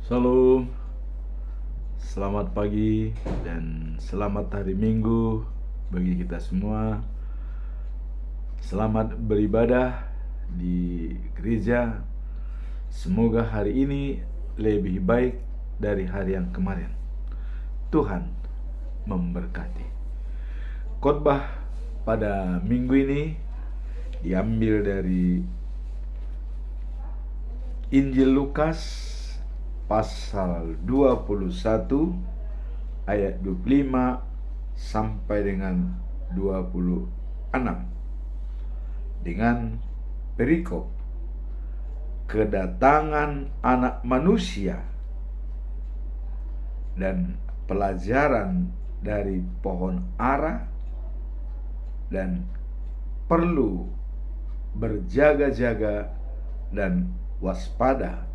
Shalom, selamat pagi dan selamat hari Minggu bagi kita semua. Selamat beribadah di gereja. Semoga hari ini lebih baik dari hari yang kemarin. Tuhan memberkati. Khotbah pada minggu ini diambil dari Injil Lukas pasal 21 ayat 25 sampai dengan 26 dengan perikop kedatangan anak manusia dan pelajaran dari pohon ara dan perlu berjaga-jaga dan waspada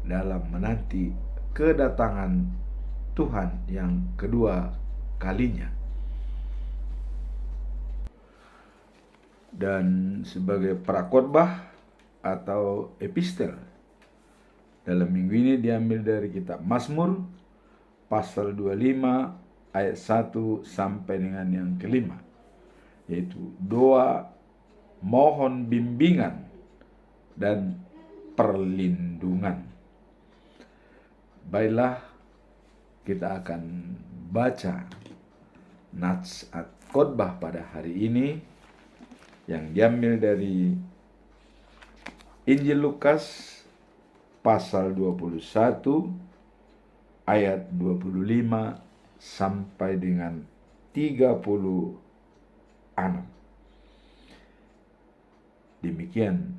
dalam menanti kedatangan Tuhan yang kedua kalinya. Dan sebagai prakhotbah atau epistel dalam minggu ini diambil dari kitab Mazmur pasal 25 ayat 1 sampai dengan yang kelima, yaitu doa mohon bimbingan dan perlindungan. Baiklah, kita akan baca nasihat khotbah pada hari ini yang diambil dari Injil Lukas pasal 21 ayat 25 sampai dengan 36. Demikian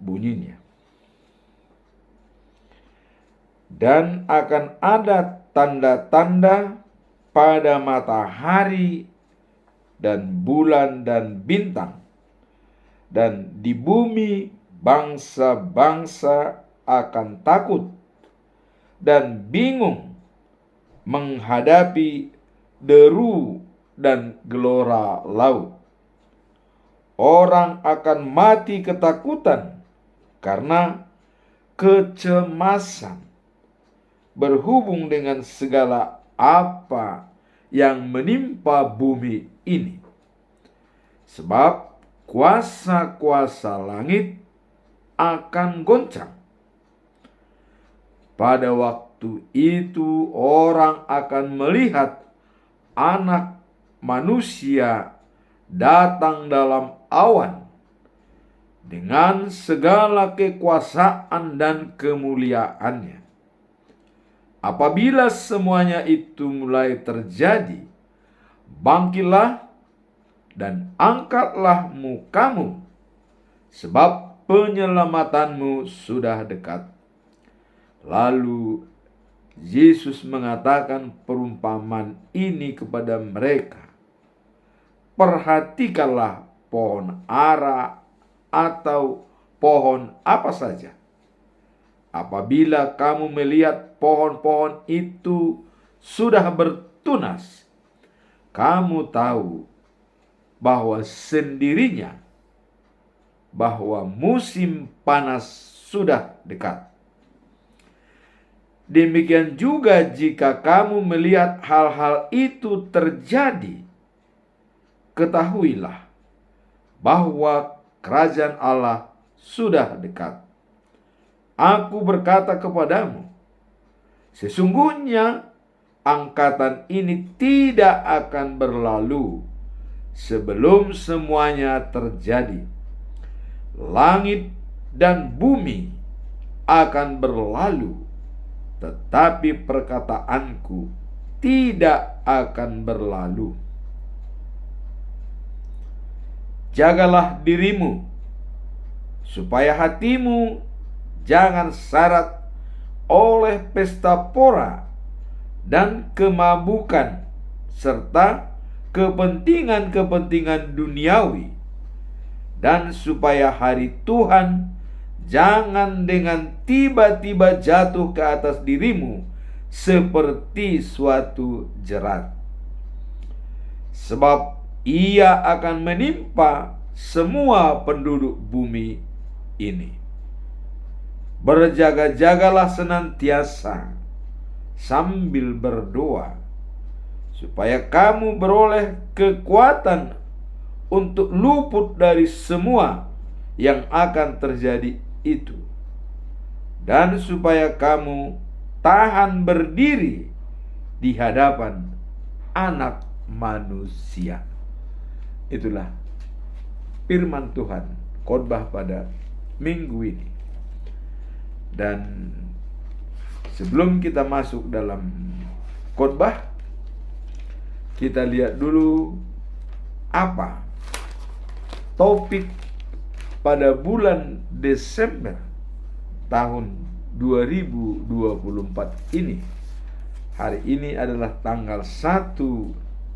bunyinya. Dan akan ada tanda-tanda pada matahari dan bulan dan bintang, dan di bumi bangsa-bangsa akan takut dan bingung menghadapi deru dan gelora laut. Orang akan mati ketakutan karena kecemasan berhubung dengan segala apa yang menimpa bumi ini. Sebab kuasa-kuasa langit akan goncang. Pada waktu itu orang akan melihat Anak Manusia datang dalam awan dengan segala kekuasaan dan kemuliaannya. Apabila semuanya itu mulai terjadi, bangkitlah dan angkatlah mukamu, sebab penyelamatanmu sudah dekat. Lalu Yesus mengatakan perumpamaan ini kepada mereka. Perhatikanlah pohon ara atau pohon apa saja. Apabila kamu melihat pohon-pohon itu sudah bertunas, kamu tahu bahwa sendirinya bahwa musim panas sudah dekat. Demikian juga jika kamu melihat hal-hal itu terjadi, ketahuilah bahwa kerajaan Allah sudah dekat. Aku berkata kepadamu, sesungguhnya angkatan ini tidak akan berlalu sebelum semuanya terjadi. Langit dan bumi akan berlalu, tetapi perkataanku tidak akan berlalu. Jagalah dirimu, supaya hatimu jangan syarat oleh pesta pora dan kemabukan, serta kepentingan-kepentingan duniawi, dan supaya hari Tuhan jangan dengan tiba-tiba jatuh ke atas dirimu seperti suatu jerat. Sebab ia akan menimpa semua penduduk bumi ini. Berjaga-jagalah senantiasa sambil berdoa, supaya kamu beroleh kekuatan untuk luput dari semua yang akan terjadi itu, dan supaya kamu tahan berdiri di hadapan Anak Manusia. Itulah firman Tuhan khotbah pada minggu ini. Dan sebelum kita masuk dalam khotbah, kita lihat dulu apa topik pada bulan Desember tahun 2024 ini. Hari ini adalah tanggal 1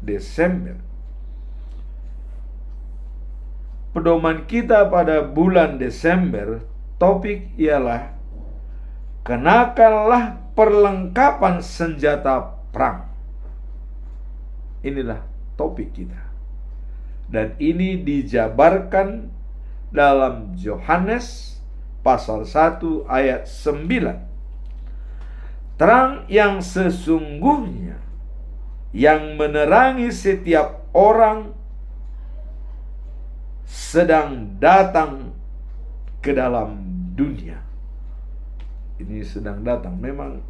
Desember. Pedoman kita pada bulan Desember, topik ialah kenakanlah perlengkapan senjata perang. Inilah topik kita. Dan ini dijabarkan dalam Yohanes pasal 1 ayat 9. Terang yang sesungguhnya yang menerangi setiap orang sedang datang ke dalam dunia. Ini sedang datang. Memang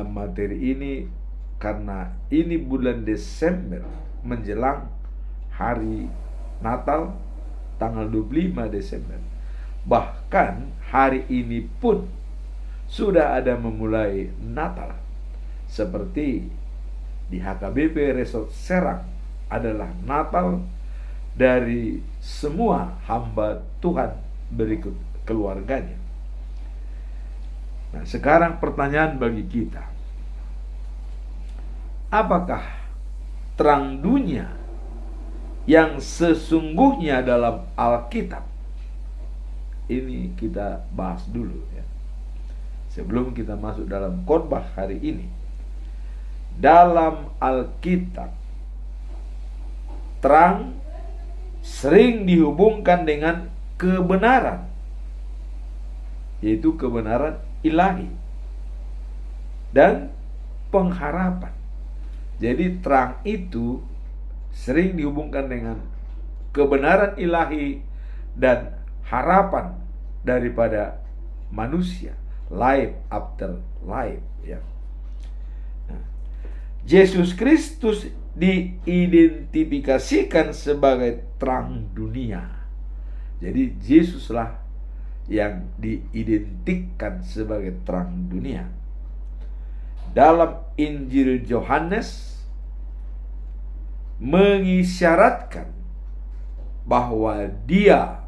materi ini karena ini bulan Desember menjelang hari Natal tanggal 25 Desember. Bahkan hari ini pun sudah ada memulai Natal. Seperti di HKBP Resort Serang adalah Natal dari semua hamba Tuhan berikut keluarganya. Nah, sekarang pertanyaan bagi kita, apakah terang dunia yang sesungguhnya dalam Alkitab? Ini kita bahas dulu ya, sebelum kita masuk dalam khotbah hari ini. Dalam Alkitab, terang sering dihubungkan dengan kebenaran, yaitu kebenaran ilahi dan pengharapan. Jadi terang itu sering dihubungkan dengan kebenaran ilahi dan harapan daripada manusia, life after life ya. Nah, Yesus Kristus diidentifikasikan sebagai terang dunia. Jadi Yesuslah yang diidentikan sebagai terang dunia. Dalam Injil Yohanes mengisyaratkan bahwa Dia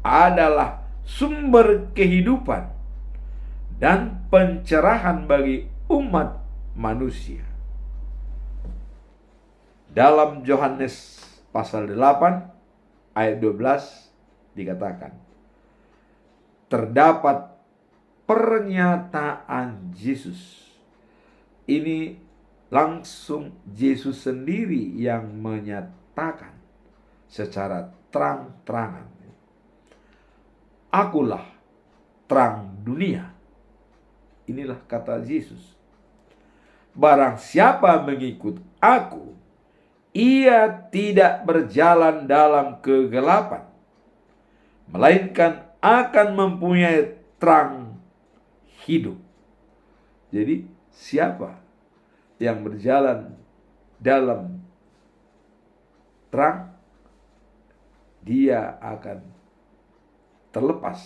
adalah sumber kehidupan dan pencerahan bagi umat manusia. Dalam Yohanes pasal 8 ayat 12 dikatakan, terdapat pernyataan Yesus. Ini langsung Yesus sendiri yang menyatakan secara terang-terangan, akulah terang dunia. Inilah kata Yesus. Barang siapa mengikut aku, ia tidak berjalan dalam kegelapan, melainkan akan mempunyai terang hidup. Jadi siapa yang berjalan dalam terang, dia akan terlepas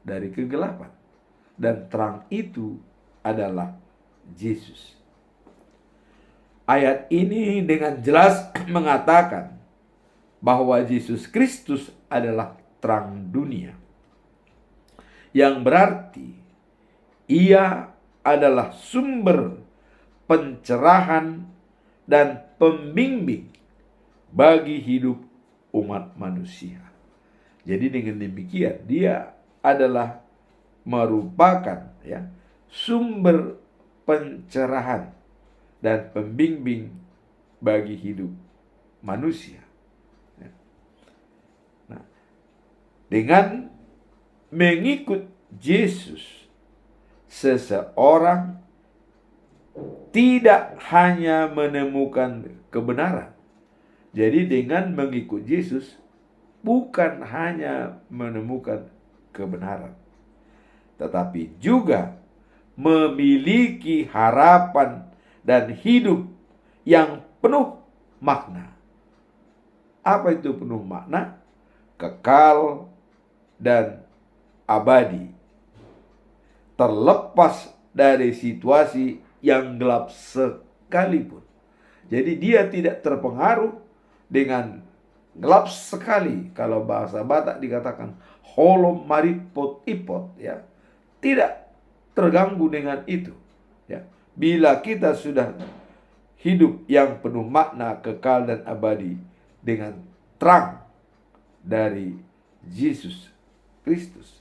dari kegelapan. Dan terang itu adalah Yesus. Ayat ini dengan jelas mengatakan bahwa Yesus Kristus adalah terang dunia, yang berarti Ia adalah sumber pencerahan dan pembimbing bagi hidup umat manusia. Jadi dengan demikian Dia adalah merupakan ya sumber pencerahan dan pembimbing bagi hidup manusia. Nah, dengan mengikut Yesus, seseorang tidak hanya menemukan kebenaran. Jadi dengan mengikut Yesus bukan hanya menemukan kebenaran, tetapi juga memiliki harapan dan hidup yang penuh makna. Apa itu penuh makna? Kekal dan abadi, terlepas dari situasi yang gelap sekalipun. Jadi dia tidak terpengaruh dengan gelap sekali. Kalau bahasa Batak dikatakan holom maripot ipot, ya, tidak terganggu dengan itu, ya. Bila kita sudah hidup yang penuh makna, kekal dan abadi dengan terang dari Yesus Kristus,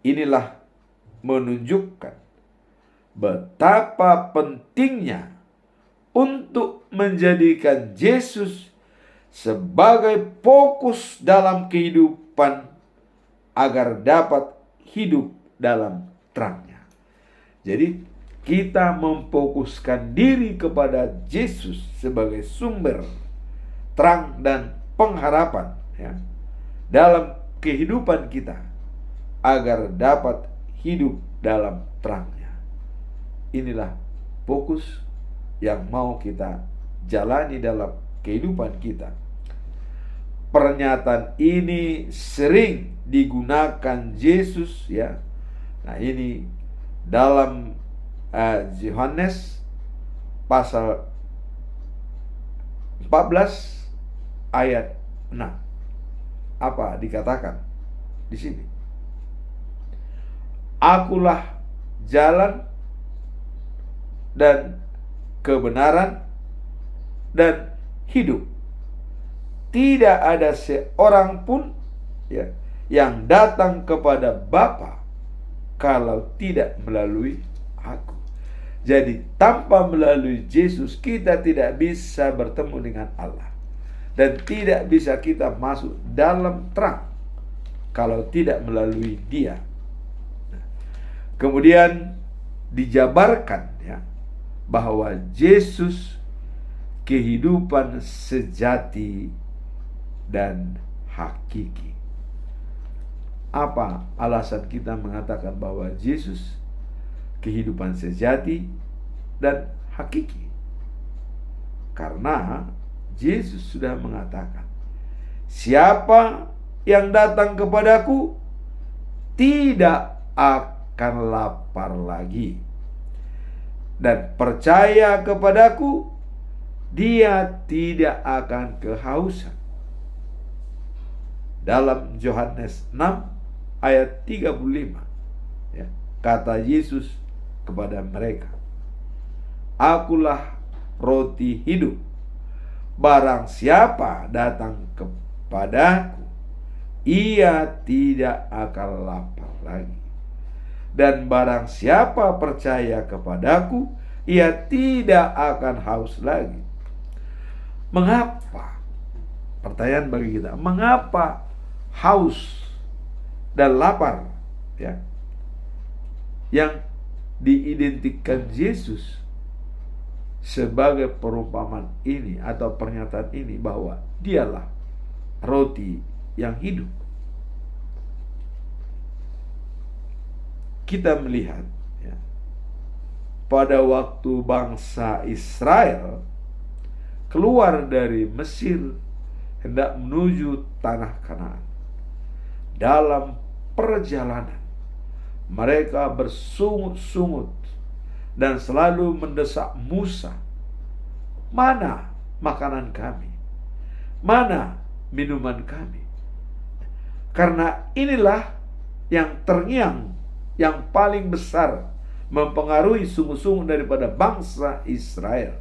inilah menunjukkan betapa pentingnya untuk menjadikan Yesus sebagai fokus dalam kehidupan agar dapat hidup dalam terangnya. Jadi kita memfokuskan diri kepada Yesus sebagai sumber terang dan pengharapan, ya, dalam kehidupan kita agar dapat hidup dalam terangnya. Inilah fokus yang mau kita jalani dalam kehidupan kita. Pernyataan ini sering digunakan Yesus, ya. Nah, ini dalam Yohanes pasal 14 ayat 6. Apa dikatakan di sini? Akulah jalan dan kebenaran dan hidup. Tidak ada seorang pun, ya, yang datang kepada Bapa kalau tidak melalui aku. Jadi tanpa melalui Yesus kita tidak bisa bertemu dengan Allah, dan tidak bisa kita masuk dalam terang kalau tidak melalui Dia. Kemudian dijabarkan, ya, bahwa Yesus kehidupan sejati dan hakiki. Apa alasan kita mengatakan bahwa Yesus kehidupan sejati dan hakiki? Karena Yesus sudah mengatakan, siapa yang datang kepadaku tidak akan lapar lagi, dan percaya kepadaku dia tidak akan kehausan. Dalam Yohanes 6 ayat 35, ya, kata Yesus kepada mereka, akulah roti hidup. Barang siapa datang kepadaku, ia tidak akan lapar lagi. Dan barang siapa percaya kepadaku, ia tidak akan haus lagi. Mengapa? Pertanyaan bagi kita, mengapa haus dan lapar, ya, yang diidentikan Yesus sebagai perumpamaan ini atau pernyataan ini bahwa dialah roti yang hidup? Kita melihat, ya, pada waktu bangsa Israel keluar dari Mesir hendak menuju tanah Kanaan, dalam perjalanan mereka bersungut-sungut dan selalu mendesak Musa, mana makanan kami? Mana minuman kami? Karena inilah yang terngiang, yang paling besar mempengaruhi sungguh-sungguh daripada bangsa Israel.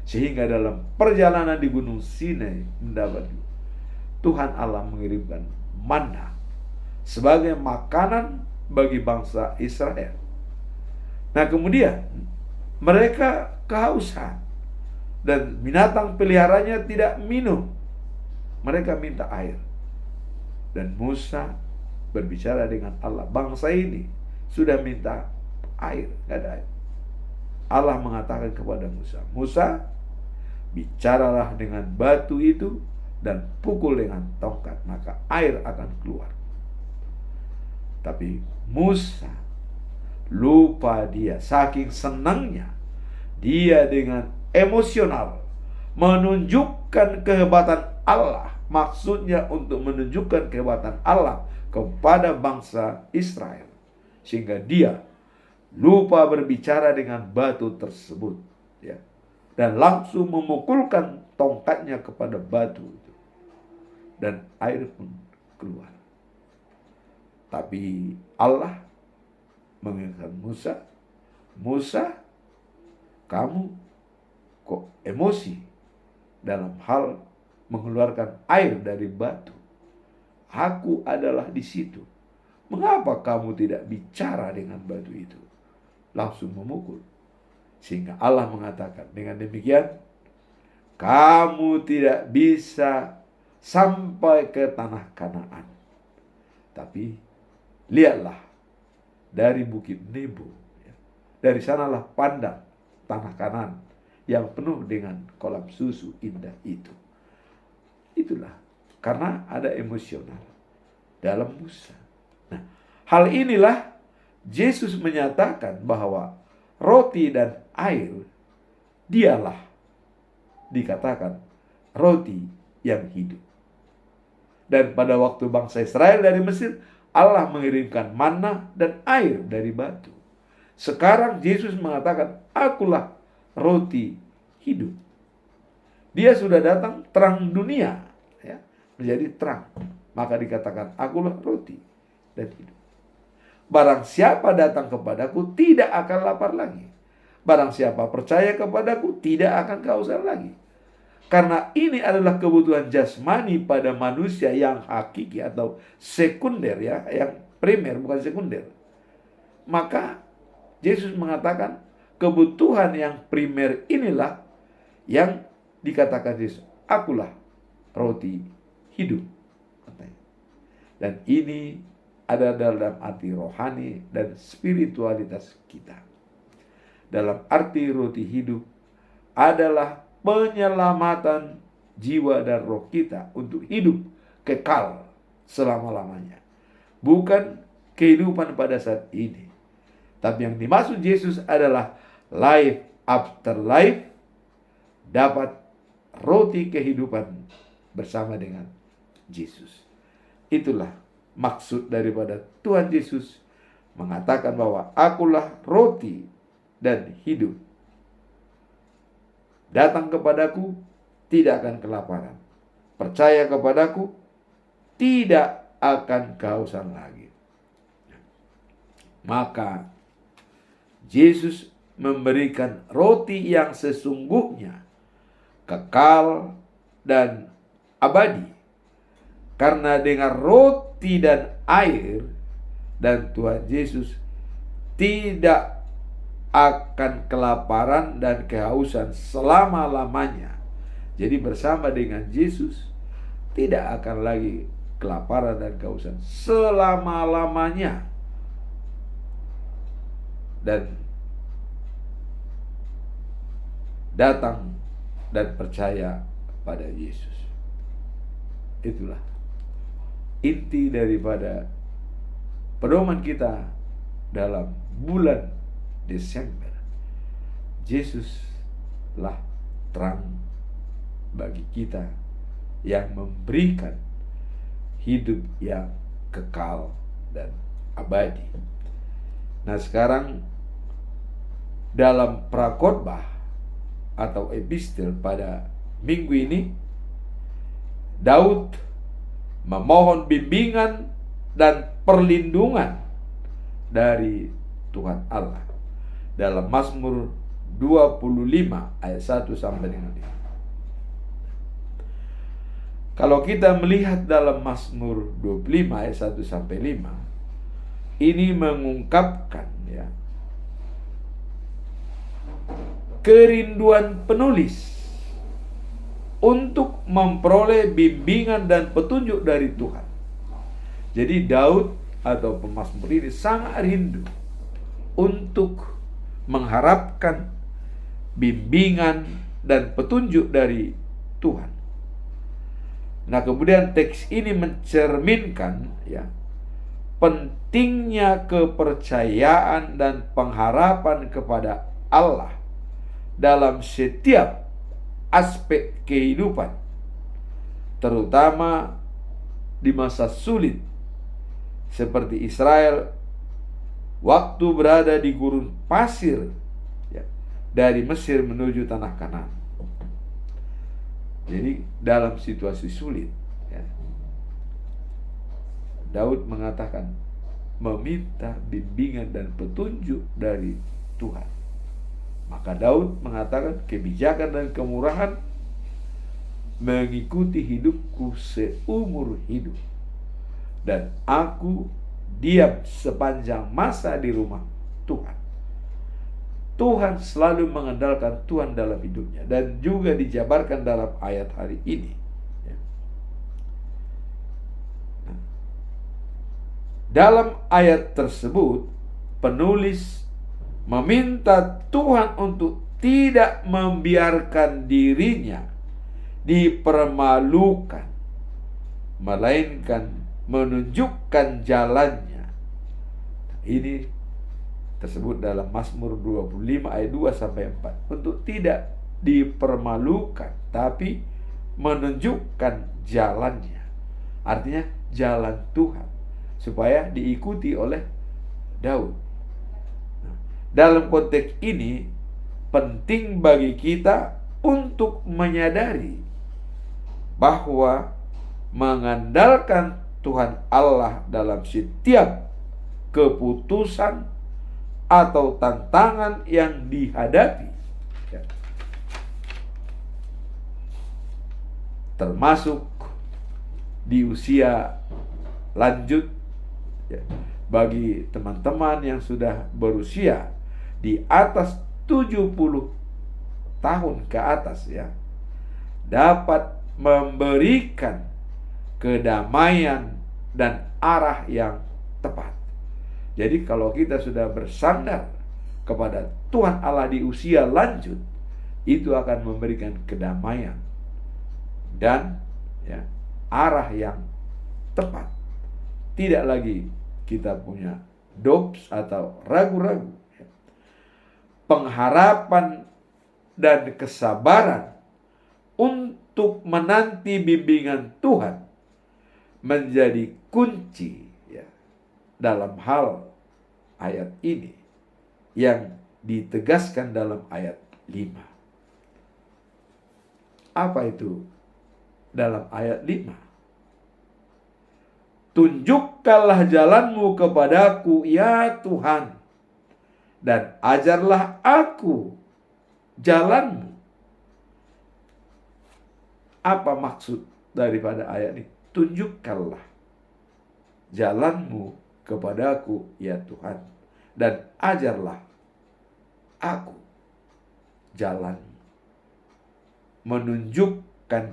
Sehingga dalam perjalanan di Gunung Sinai mendapat, Tuhan Allah mengirimkan manna sebagai makanan bagi bangsa Israel. Nah, kemudian mereka kehausan dan binatang peliharanya tidak minum. Mereka minta air. Dan Musa berbicara dengan Allah. Bangsa ini sudah minta air, nggak ada air. Allah mengatakan kepada Musa, Musa, bicaralah dengan batu itu dan pukul dengan tongkat, maka air akan keluar. Tapi Musa lupa, dia saking senangnya dia dengan emosional menunjukkan kehebatan Allah, maksudnya untuk menunjukkan kehebatan Allah kepada bangsa Israel, sehingga dia lupa berbicara dengan batu tersebut, ya, dan langsung memukulkan tongkatnya kepada batu itu, dan air pun keluar. Tapi Allah mengingatkan Musa, Musa, kamu kok emosi dalam hal mengeluarkan air dari batu? Aku adalah di situ. Mengapa kamu tidak bicara dengan batu itu? Langsung memukul. Sehingga Allah mengatakan, dengan demikian kamu tidak bisa sampai ke tanah Kanaan. Tapi lihatlah dari bukit Nebo, dari sanalah pandang tanah Kanaan yang penuh dengan kolam susu indah itu. Itulah karena ada emosional dalam Musa. Nah, hal inilah Yesus menyatakan bahwa roti dan air, dialah dikatakan roti yang hidup. Dan pada waktu bangsa Israel dari Mesir, Allah mengirimkan manna dan air dari batu. Sekarang Yesus mengatakan, akulah roti hidup. Dia sudah datang terang dunia, ya, menjadi terang. Maka dikatakan, akulah roti dan hidup. Barang siapa datang kepadaku tidak akan lapar lagi. Barang siapa percaya kepadaku tidak akan kehausan lagi. Karena ini adalah kebutuhan jasmani pada manusia yang hakiki atau sekunder, ya, yang primer bukan sekunder. Maka Yesus mengatakan kebutuhan yang primer inilah yang dikatakan Yesus, akulah roti hidup. Dan ini ada dalam arti rohani dan spiritualitas kita. Dalam arti roti hidup adalah penyelamatan jiwa dan roh kita untuk hidup kekal selama-lamanya. Bukan kehidupan pada saat ini. Tapi yang dimaksud Yesus adalah life after life, dapat roti kehidupan bersama dengan Yesus. Itulah maksud daripada Tuhan Yesus mengatakan bahwa akulah roti dan hidup. Datang kepadaku tidak akan kelaparan. Percaya kepadaku tidak akan kehausan lagi. Maka Yesus memberikan roti yang sesungguhnya kekal dan abadi. Karena dengan roti dan air dan Tuhan Yesus tidak akan kelaparan dan kehausan selama-lamanya. Jadi bersama dengan Yesus tidak akan lagi kelaparan dan kehausan selama-lamanya. Dan datang dan percaya pada Yesus. Itulah inti daripada pedoman kita dalam bulan Desember. Yesuslah terang bagi kita yang memberikan hidup yang kekal dan abadi. Nah, sekarang dalam prakhotbah atau epistel pada minggu ini, Daud memohon bimbingan dan perlindungan dari Tuhan Allah dalam Mazmur 25 ayat 1 sampai dengan 5. Kalau kita melihat dalam Mazmur 25 ayat 1 sampai 5, ini mengungkapkan, ya, kerinduan penulis untuk memperoleh bimbingan dan petunjuk dari Tuhan. Jadi Daud atau pemazmur ini sangat rindu untuk mengharapkan bimbingan dan petunjuk dari Tuhan. Nah, kemudian teks ini mencerminkan pentingnya kepercayaan dan pengharapan kepada Allah dalam setiap aspek kehidupan, terutama di masa sulit seperti Israel waktu berada di gurun pasir dari Mesir menuju tanah Kanaan. Jadi dalam situasi sulit Daud mengatakan meminta bimbingan dan petunjuk dari Tuhan. Maka Daud mengatakan kebijakan dan kemurahan mengikuti hidupku seumur hidup, dan aku diam sepanjang masa di rumah Tuhan. Tuhan selalu mengandalkan Tuhan dalam hidupnya, dan juga dijabarkan dalam ayat hari ini. Dalam ayat tersebut, penulis meminta Tuhan untuk tidak membiarkan dirinya dipermalukan, melainkan menunjukkan jalannya. Ini tersebut dalam Mazmur 25 ayat 2 sampai 4. Untuk tidak dipermalukan, tapi menunjukkan jalannya. Artinya jalan Tuhan, supaya diikuti oleh Daud. Dalam konteks ini, penting bagi kita untuk menyadari bahwa mengandalkan Tuhan Allah dalam setiap keputusan atau tantangan yang dihadapi, termasuk di usia lanjut, bagi teman-teman yang sudah berusia di atas 70 tahun ke atas, dapat memberikan kedamaian dan arah yang tepat. Jadi kalau kita sudah bersandar kepada Tuhan Allah di usia lanjut, itu akan memberikan kedamaian dan arah yang tepat. Tidak lagi kita punya doubts atau ragu-ragu. Pengharapan dan kesabaran untuk menanti bimbingan Tuhan menjadi kunci dalam hal ayat ini yang ditegaskan dalam ayat 5. Apa itu dalam ayat 5? Tunjukkanlah jalanmu kepadaku, ya Tuhan, dan ajarlah aku jalanmu. Apa maksud daripada ayat ini? Tunjukkanlah jalanmu kepadaku, ya Tuhan, dan ajarlah aku jalanmu. Menunjukkan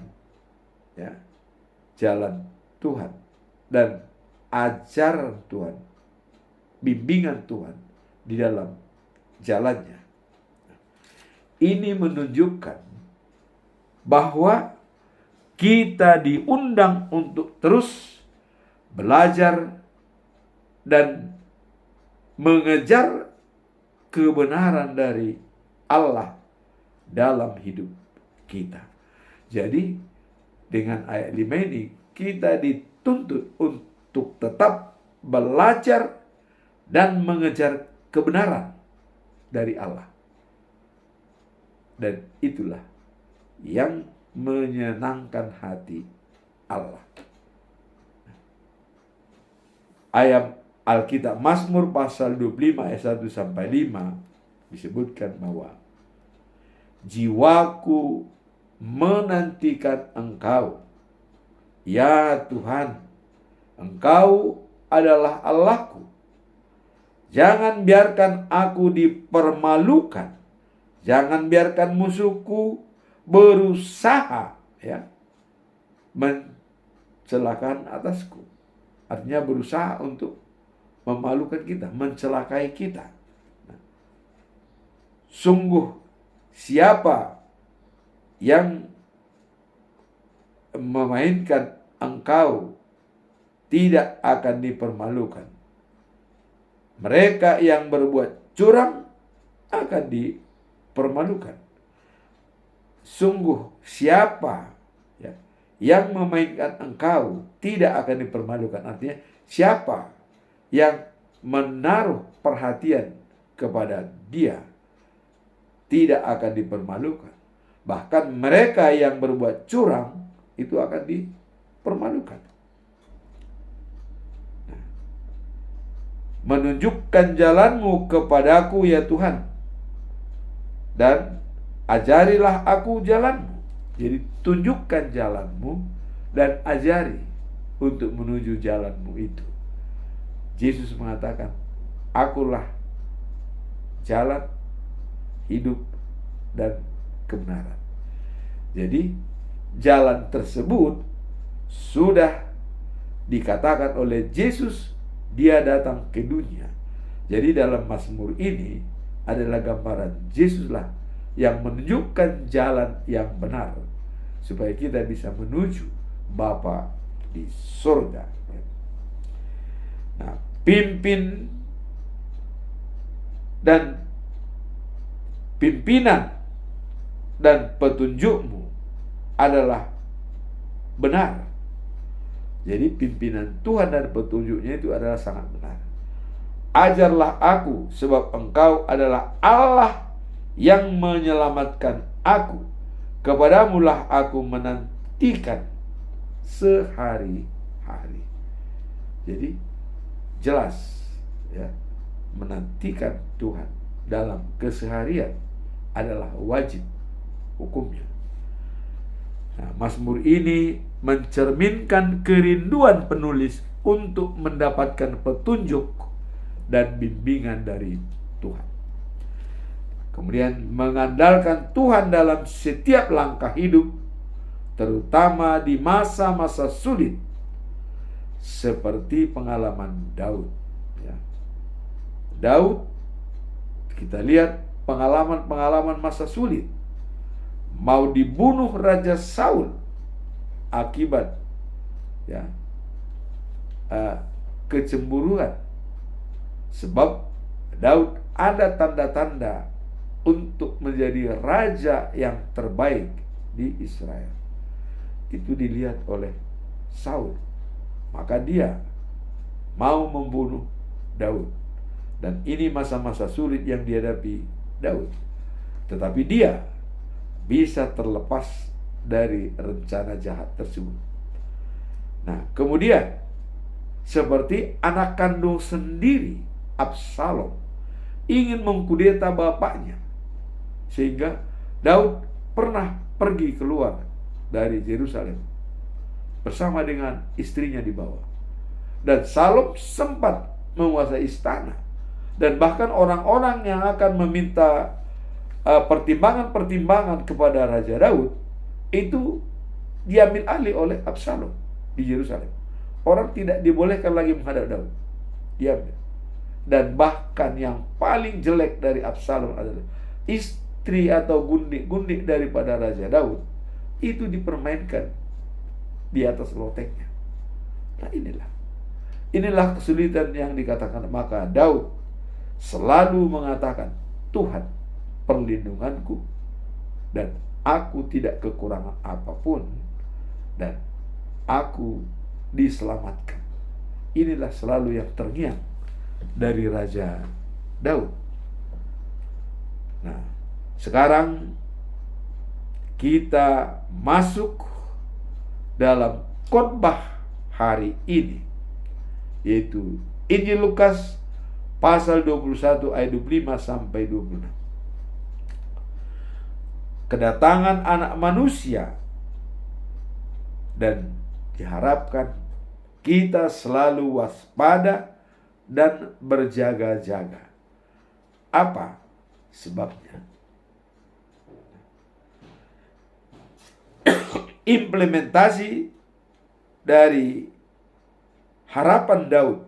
jalan Tuhan dan ajaran Tuhan, bimbingan Tuhan di dalam jalannya. Ini menunjukkan bahwa kita diundang untuk terus belajar dan mengejar kebenaran dari Allah dalam hidup kita. Jadi dengan ayat 5 ini kita dituntut untuk tetap belajar dan mengejar kebenaran dari Allah. Dan itulah yang menyenangkan hati Allah. Ayat Alkitab Mazmur pasal 25 ayat 1 sampai 5 disebutkan bahwa jiwaku menantikan Engkau, ya Tuhan, Engkau adalah Allahku. Jangan biarkan aku dipermalukan. Jangan biarkan musuhku berusaha mencelakan atasku. Artinya berusaha untuk memalukan kita, mencelakai kita. Nah, sungguh siapa yang memainkan engkau tidak akan dipermalukan. Mereka yang berbuat curang akan dipermalukan. Sungguh siapa yang memainkan engkau tidak akan dipermalukan. Artinya siapa yang menaruh perhatian kepada dia tidak akan dipermalukan. Bahkan mereka yang berbuat curang itu akan dipermalukan. Nah, menunjukkan jalanmu kepadaku ya Tuhan, dan ajarilah aku jalanmu. Jadi tunjukkan jalanmu dan ajari untuk menuju jalanmu itu. Yesus mengatakan, akulah jalan, hidup, dan kebenaran. Jadi jalan tersebut sudah dikatakan oleh Yesus, dia datang ke dunia. Jadi dalam Mazmur ini adalah gambaran Yesuslah yang menunjukkan jalan yang benar supaya kita bisa menuju Bapa di surga. Nah, pimpinan dan petunjukmu adalah benar. Jadi pimpinan Tuhan dan petunjuknya itu adalah sangat benar. Ajarlah aku, sebab engkau adalah Allah yang menyelamatkan aku. Kepadamulah aku menantikan sehari-hari. Jadi jelas ya, menantikan Tuhan dalam keseharian adalah wajib hukumnya. Nah, Mazmur ini mencerminkan kerinduan penulis untuk mendapatkan petunjuk dan bimbingan dari Tuhan. Kemudian mengandalkan Tuhan dalam setiap langkah hidup, terutama di masa-masa sulit, seperti pengalaman Daud. Ya. Daud, kita lihat pengalaman-pengalaman masa sulit. Mau dibunuh Raja Saul akibat kecemburuan. Sebab Daud ada tanda-tanda untuk menjadi raja yang terbaik di Israel. Itu dilihat oleh Saul. Maka dia mau membunuh Daud. Dan ini masa-masa sulit yang dihadapi Daud. Tetapi dia bisa terlepas dari rencana jahat tersebut. Nah, kemudian seperti anak kandung sendiri, Absalom ingin mengkudeta bapaknya, sehingga Daud pernah pergi keluar dari Yerusalem bersama dengan istrinya di bawah. Dan Absalom sempat menguasai istana, dan bahkan orang-orang yang akan meminta pertimbangan-pertimbangan kepada Raja Daud itu diambil alih oleh Absalom di Yerusalem. Orang tidak dibolehkan lagi menghadap Daud, diambil. Dan bahkan yang paling jelek dari Absalom adalah istri atau gundik-gundik daripada Raja Daud itu dipermainkan di atas lotengnya. Nah, inilah kesulitan yang dikatakan. Maka Daud selalu mengatakan, Tuhan perlindunganku, dan aku tidak kekurangan apapun, dan aku diselamatkan. Inilah selalu yang terngiang dari Raja Daud. Nah, sekarang kita masuk dalam khotbah hari ini, yaitu Injil Lukas pasal 21 ayat 25 sampai 26. Kedatangan anak manusia, dan diharapkan kita selalu waspada dan berjaga-jaga. Apa sebabnya? Implementasi dari harapan Daud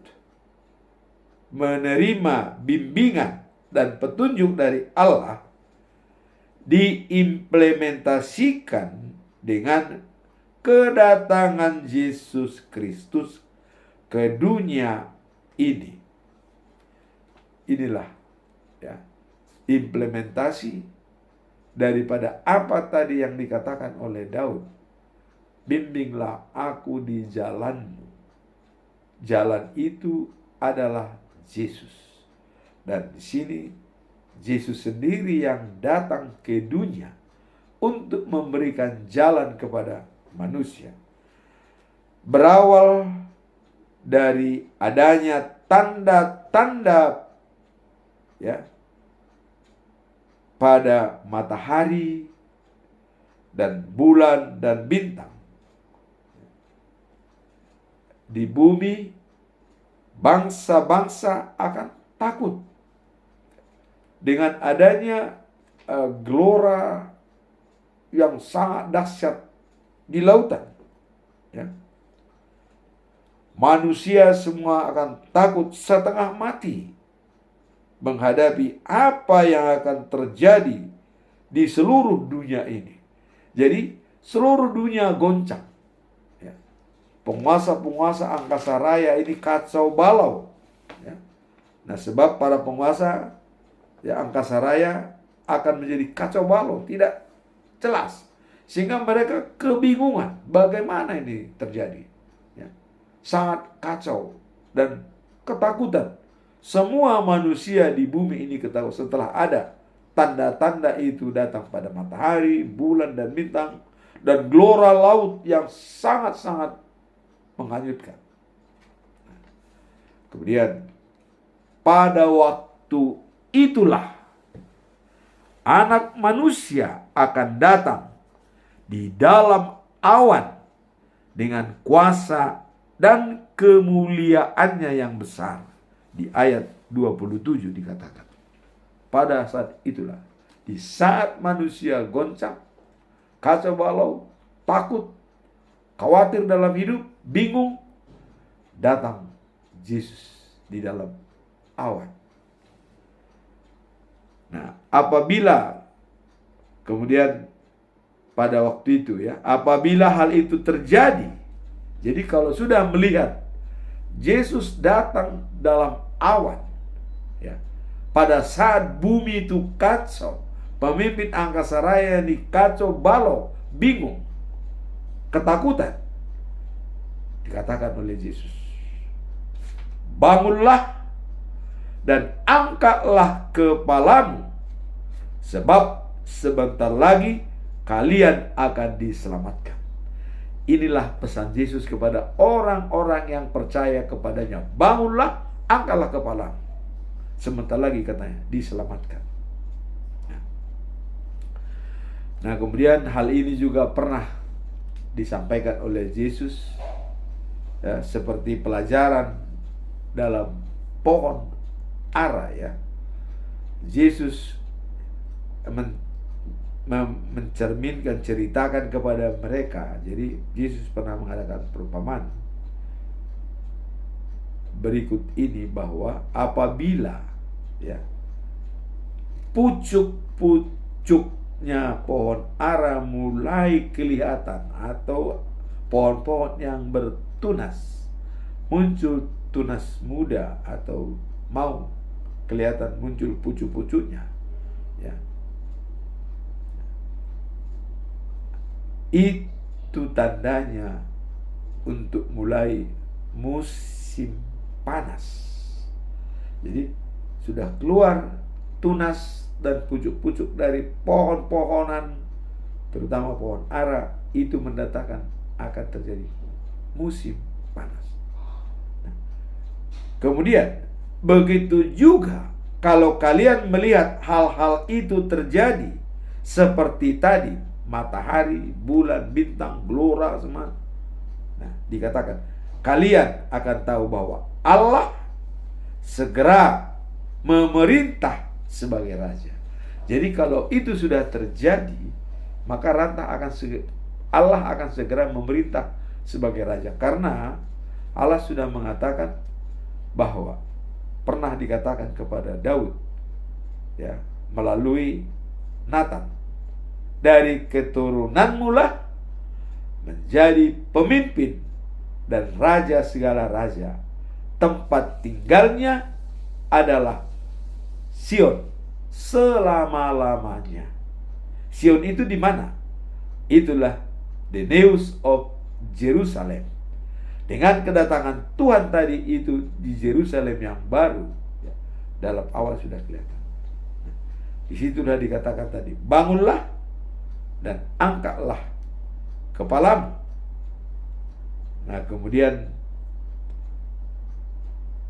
menerima bimbingan dan petunjuk dari Allah diimplementasikan dengan kedatangan Yesus Kristus ke dunia ini. Inilah ya, implementasi daripada apa tadi yang dikatakan oleh Daud. Bimbinglah aku di jalanmu. Jalan itu adalah Yesus. Dan di sini Yesus sendiri yang datang ke dunia untuk memberikan jalan kepada manusia. Berawal dari adanya tanda-tanda ya pada matahari dan bulan dan bintang di bumi, bangsa-bangsa akan takut dengan adanya gelora yang sangat dahsyat di lautan. Ya. Manusia semua akan takut setengah mati menghadapi apa yang akan terjadi di seluruh dunia ini. Jadi seluruh dunia goncang. Ya. Penguasa-penguasa angkasa raya ini kacau balau. Ya. Nah, sebab para penguasa ya angkasa raya akan menjadi kacau balau, tidak jelas, sehingga mereka kebingungan bagaimana ini terjadi. Ya. Sangat kacau dan ketakutan. Semua manusia di bumi ini ketahui setelah ada tanda-tanda itu datang pada matahari, bulan dan bintang, dan gelora laut yang sangat-sangat menghanyutkan. Kemudian pada waktu itulah Anak Manusia akan datang di dalam awan dengan kuasa dan kemuliaannya yang besar. Di ayat 27 dikatakan, pada saat itulah, di saat manusia goncang, kacau balau, takut, khawatir dalam hidup, bingung, datang Yesus di dalam awan. Nah, apabila kemudian pada waktu itu ya, apabila hal itu terjadi, jadi kalau sudah melihat Yesus datang dalam awan, ya, pada saat bumi itu kacau, pemimpin angkasa raya ini kacau balau, bingung, ketakutan, dikatakan oleh Yesus, bangunlah dan angkatlah kepalamu, sebab sebentar lagi kalian akan diselamatkan. Inilah pesan Yesus kepada orang-orang yang percaya kepadanya. Bangunlah, angkatlah kepalamu, sebentar lagi katanya diselamatkan. Nah, kemudian hal ini juga pernah disampaikan oleh Yesus ya, seperti pelajaran dalam pohon ara ya. Yesus mencerminkan, ceritakan kepada mereka. Jadi Yesus pernah mengadakan perumpamaan berikut ini, bahwa apabila ya pucuk-pucuknya pohon ara mulai kelihatan, atau pohon-pohon yang bertunas, muncul tunas muda atau mau kelihatan muncul pucuk-pucuknya ya, itu tandanya untuk mulai musim panas. Jadi sudah keluar tunas dan pucuk-pucuk dari pohon-pohonan, terutama pohon ara, itu mendatangkan akan terjadi musim panas. Nah, kemudian begitu juga kalau kalian melihat hal-hal itu terjadi seperti tadi, matahari, bulan, bintang, gelora semua. Nah, dikatakan kalian akan tahu bahwa Allah segera memerintah sebagai raja. Jadi kalau itu sudah terjadi, maka Allah akan segera memerintah sebagai raja. Karena Allah sudah mengatakan bahwa pernah dikatakan kepada Daud, ya, melalui Nathan, dari keturunanmu lah menjadi pemimpin dan raja segala raja. Tempat tinggalnya adalah Sion selama-lamanya. Sion itu di mana? Itulah the news of Jerusalem. Dengan kedatangan Tuhan tadi itu di Yerusalem yang baru, ya, dalam awal sudah kelihatan. Di situ sudah dikatakan tadi, bangunlah dan angkatlah kepalamu. Nah, kemudian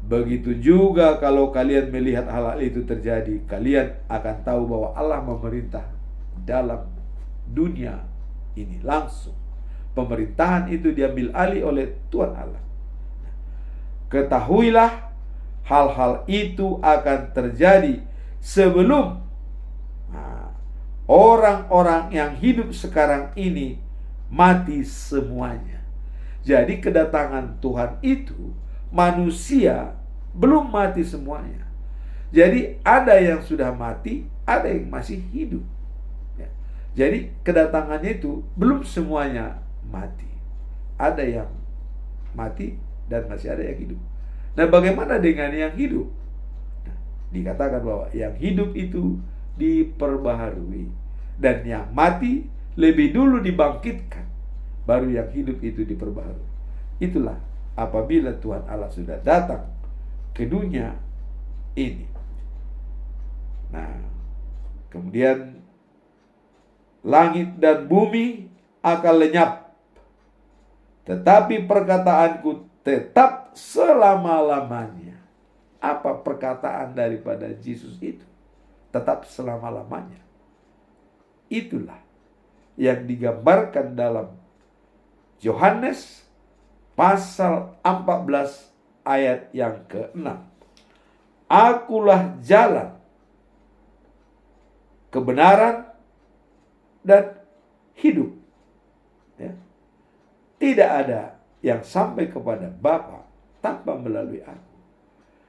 begitu juga kalau kalian melihat hal-hal itu terjadi, kalian akan tahu bahwa Allah memerintah dalam dunia ini langsung. Pemerintahan itu diambil alih oleh Tuhan Allah. Ketahuilah hal-hal itu akan terjadi sebelum orang-orang yang hidup sekarang ini mati semuanya. Jadi kedatangan Tuhan itu, manusia belum mati semuanya. Jadi ada yang sudah mati, ada yang masih hidup. Ya. Jadi kedatangannya itu belum semuanya mati. Ada yang mati dan masih ada yang hidup. Nah, bagaimana dengan yang hidup? Nah, dikatakan bahwa yang hidup itu diperbaharui, dan yang mati lebih dulu dibangkitkan, baru yang hidup itu diperbaharui. Itulah apabila Tuhan Allah sudah datang ke dunia ini. Nah, kemudian langit dan bumi akan lenyap, tetapi perkataanku tetap selama-lamanya. Apa perkataan daripada Yesus itu? Tetap selama-lamanya. Itulah yang digambarkan dalam Yohanes pasal 14 ayat yang ke-6. Akulah jalan, kebenaran, dan hidup. Ya. Tidak ada yang sampai kepada Bapa tanpa melalui aku.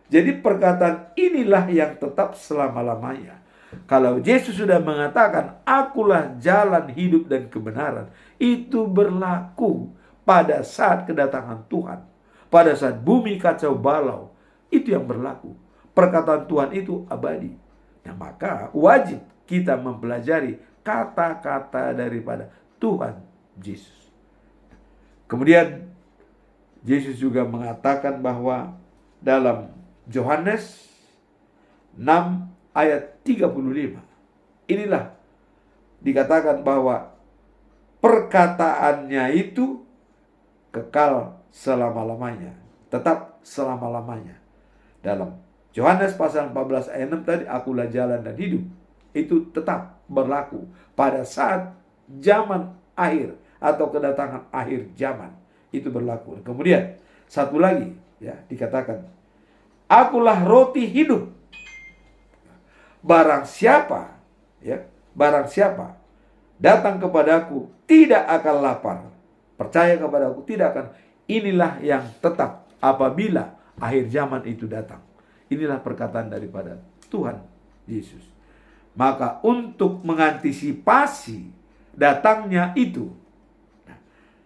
Jadi perkataan inilah yang tetap selama-lamanya. Kalau Yesus sudah mengatakan, akulah jalan, hidup, dan kebenaran, itu berlaku pada saat kedatangan Tuhan. Pada saat bumi kacau balau, itu yang berlaku. Perkataan Tuhan itu abadi. Nah, maka wajib kita mempelajari kata-kata daripada Tuhan Yesus. Kemudian Yesus juga mengatakan bahwa dalam Yohanes 6 ayat 35, inilah dikatakan bahwa perkataannya itu kekal selama-lamanya, tetap selama-lamanya. Dalam Yohanes pasal 14 ayat 6 tadi, akulah jalan dan hidup, itu tetap berlaku pada saat zaman akhir atau kedatangan akhir zaman, itu berlaku. Kemudian satu lagi, ya, dikatakan, akulah roti hidup. Barang siapa datang kepadaku tidak akan lapar. Percaya kepadaku tidak akan. Inilah yang tetap apabila akhir zaman itu datang. Inilah perkataan daripada Tuhan Yesus. Maka untuk mengantisipasi datangnya itu,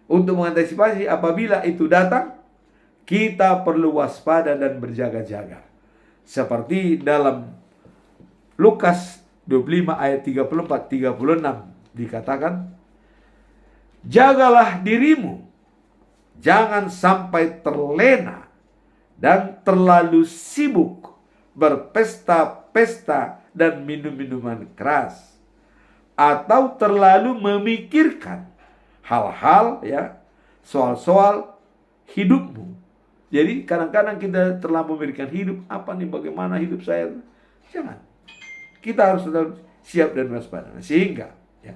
untuk mengantisipasi apabila itu datang, kita perlu waspada dan berjaga-jaga. Seperti dalam Lukas 25 ayat 34-36 dikatakan, jagalah dirimu, jangan sampai terlena dan terlalu sibuk berpesta-pesta dan minum-minuman keras, atau terlalu memikirkan hal-hal, ya, soal-soal hidupmu. Jadi kadang-kadang kita terlalu memikirkan hidup, apa nih, bagaimana hidup saya. Jangan. Kita harus tetap siap dan waspada. Sehingga, ya,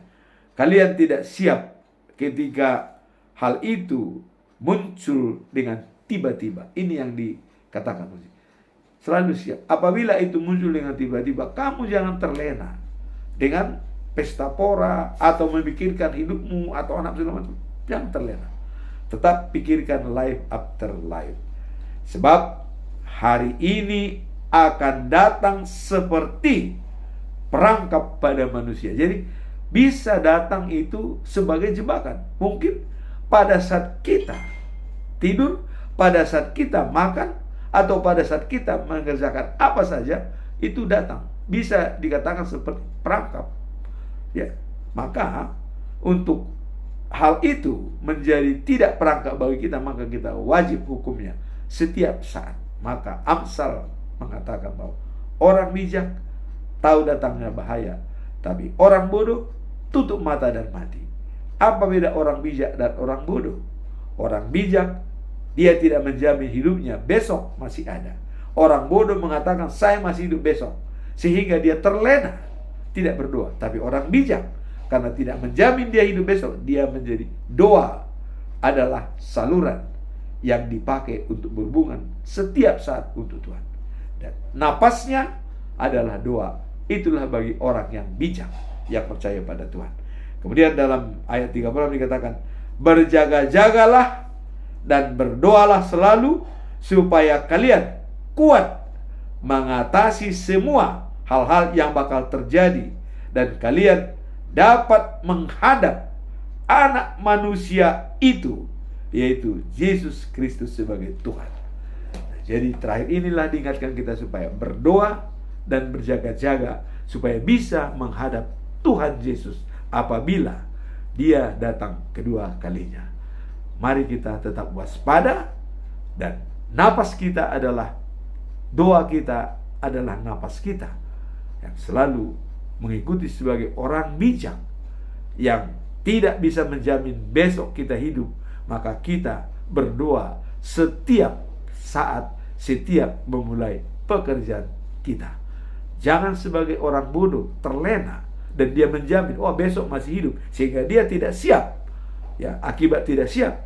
kalian tidak siap ketika hal itu muncul dengan tiba-tiba. Ini yang dikatakan. Selalu siap. Apabila itu muncul dengan tiba-tiba, kamu jangan terlena dengan pesta pora atau memikirkan hidupmu atau anak segala macam. Jangan terlena. Tetap pikirkan life after life. Sebab hari ini akan datang seperti perangkap pada manusia. Jadi bisa datang itu sebagai jebakan. Mungkin pada saat kita tidur, pada saat kita makan, atau pada saat kita mengerjakan apa saja, itu datang. Bisa dikatakan seperti perangkap. Ya, maka untuk hal itu menjadi tidak perangkap bagi kita, maka kita wajib hukumnya setiap saat. Maka Amsal mengatakan bahwa orang bijak tahu datangnya bahaya, tapi orang bodoh tutup mata dan mati. Apa beda orang bijak dan orang bodoh? Orang bijak, dia tidak menjamin hidupnya besok masih ada. Orang bodoh mengatakan saya masih hidup besok, sehingga dia terlena, tidak berdoa. Tapi orang bijak, karena tidak menjamin dia hidup besok, dia menjadi doa adalah saluran yang dipakai untuk berhubungan setiap saat untuk Tuhan. Dan napasnya adalah doa. Itulah bagi orang yang bijak, yang percaya pada Tuhan. Kemudian dalam ayat 30 dikatakan, berjaga-jagalah dan berdoalah selalu supaya kalian kuat mengatasi semua hal-hal yang bakal terjadi, dan kalian dapat menghadap anak manusia itu, yaitu Yesus Kristus sebagai Tuhan. Jadi terakhir inilah diingatkan kita supaya berdoa dan berjaga-jaga supaya bisa menghadap Tuhan Yesus apabila Dia datang kedua kalinya. Mari kita tetap waspada, dan napas kita adalah doa kita, adalah napas kita yang selalu mengikuti sebagai orang bijak yang tidak bisa menjamin besok kita hidup. Maka kita berdoa setiap saat, setiap memulai pekerjaan kita. Jangan sebagai orang bodoh terlena dan dia menjamin besok masih hidup, sehingga dia tidak siap. Ya, akibat tidak siap,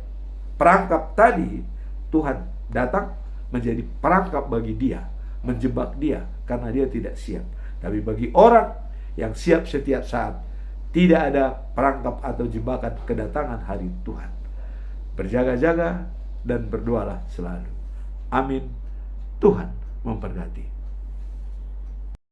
perangkap tadi, Tuhan datang menjadi perangkap bagi dia, menjebak dia karena dia tidak siap. Tapi bagi orang yang siap setiap saat, tidak ada perangkap atau jebakan kedatangan hari Tuhan. Berjaga-jaga dan berdoalah selalu. Amin. Tuhan memberkati.